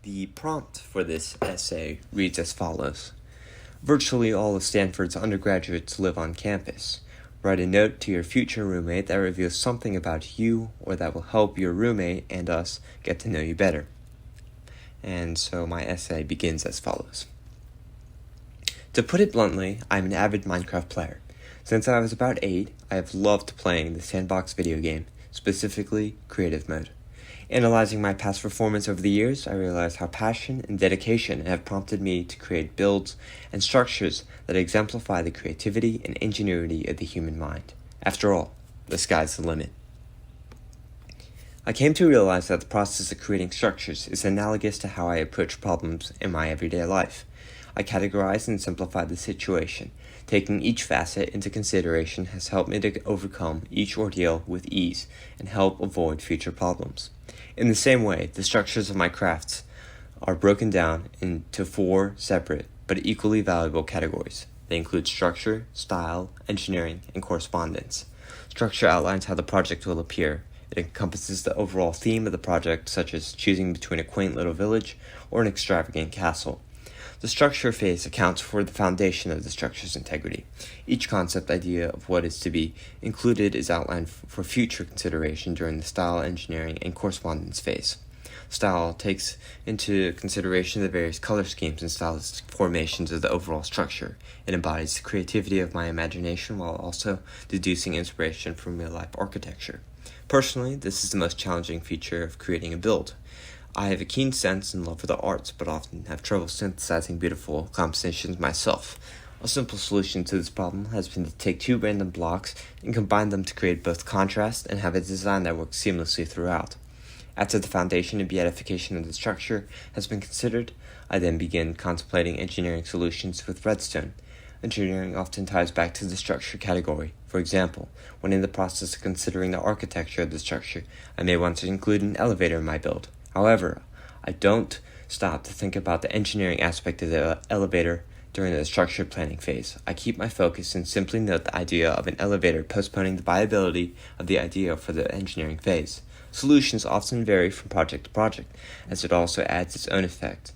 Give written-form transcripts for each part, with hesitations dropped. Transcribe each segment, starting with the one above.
The prompt for this essay reads as follows. Virtually all of Stanford's undergraduates live on campus. Write a note to your future roommate that reveals something about you or that will help your roommate and us get to know you better. And so my essay begins as follows. To put it bluntly, I'm an avid Minecraft player. Since I was about 8, I have loved playing the sandbox video game, specifically creative mode. Analyzing my past performance over the years, I realized how passion and dedication have prompted me to create builds and structures that exemplify the creativity and ingenuity of the human mind. After all, the sky's the limit. I came to realize that the process of creating structures is analogous to how I approach problems in my everyday life. I categorize and simplify the situation. Taking each facet into consideration has helped me to overcome each ordeal with ease and help avoid future problems. In the same way, the structures of my crafts are broken down into 4 separate but equally valuable categories. They include structure, style, engineering, and correspondence. Structure outlines how the project will appear. It encompasses the overall theme of the project, such as choosing between a quaint little village or an extravagant castle. The structure phase accounts for the foundation of the structure's integrity. Each concept idea of what is to be included is outlined for future consideration during the style, engineering, and correspondence phase. Style takes into consideration the various color schemes and stylistic formations of the overall structure. It embodies the creativity of my imagination while also deducing inspiration from real-life architecture. Personally, this is the most challenging feature of creating a build. I have a keen sense and love for the arts, but often have trouble synthesizing beautiful compositions myself. A simple solution to this problem has been to take 2 random blocks and combine them to create both contrast and have a design that works seamlessly throughout. After the foundation and beatification of the structure has been considered, I then begin contemplating engineering solutions with redstone. Engineering often ties back to the structure category. For example, when in the process of considering the architecture of the structure, I may want to include an elevator in my build. However, I don't stop to think about the engineering aspect of the elevator during the structure planning phase. I keep my focus and simply note the idea of an elevator, postponing the viability of the idea for the engineering phase. Solutions often vary from project to project, as it also adds its own effect.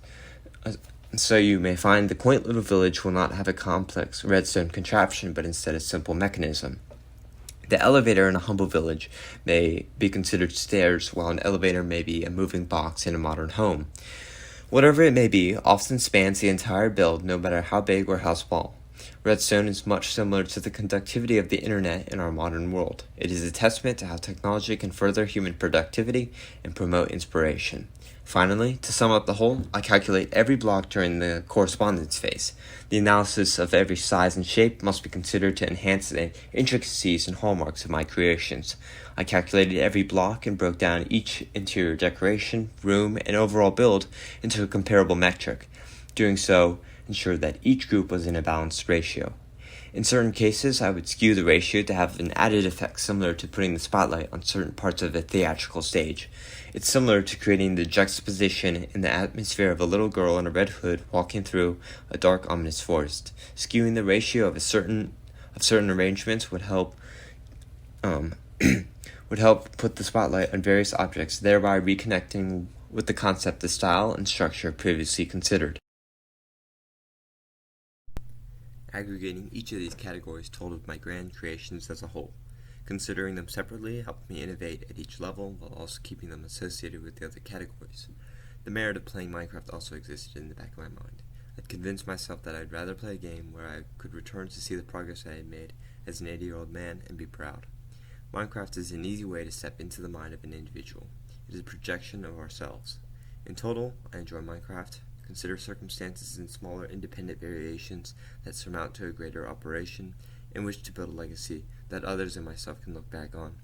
So you may find the quaint little village will not have a complex redstone contraption, but instead a simple mechanism. The elevator in a humble village may be considered stairs, while an elevator may be a moving box in a modern home. Whatever it may be, often spans the entire build, no matter how big or how small. Redstone is much similar to the conductivity of the internet in our modern world. It is a testament to how technology can further human productivity and promote inspiration. Finally, to sum up the whole, I calculate every block during the correspondence phase. The analysis of every size and shape must be considered to enhance the intricacies and hallmarks of my creations. I calculated every block and broke down each interior decoration, room, and overall build into a comparable metric. Doing so ensured that each group was in a balanced ratio. In certain cases, I would skew the ratio to have an added effect similar to putting the spotlight on certain parts of a theatrical stage. It's similar to creating the juxtaposition in the atmosphere of a little girl in a red hood walking through a dark, ominous forest. Skewing the ratio of certain arrangements would help put the spotlight on various objects, thereby reconnecting with the concept of style and structure previously considered. Aggregating each of these categories told of my grand creations as a whole. Considering them separately helped me innovate at each level while also keeping them associated with the other categories. The merit of playing Minecraft also existed in the back of my mind. I'd convinced myself that I'd rather play a game where I could return to see the progress I had made as an 80-year-old man and be proud. Minecraft is an easy way to step into the mind of an individual. It is a projection of ourselves. In total, I enjoy Minecraft. Consider circumstances and smaller independent variations that surmount to a greater operation, and wish to build a legacy that others and myself can look back on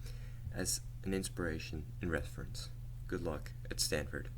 as an inspiration and reference. Good luck at Stanford.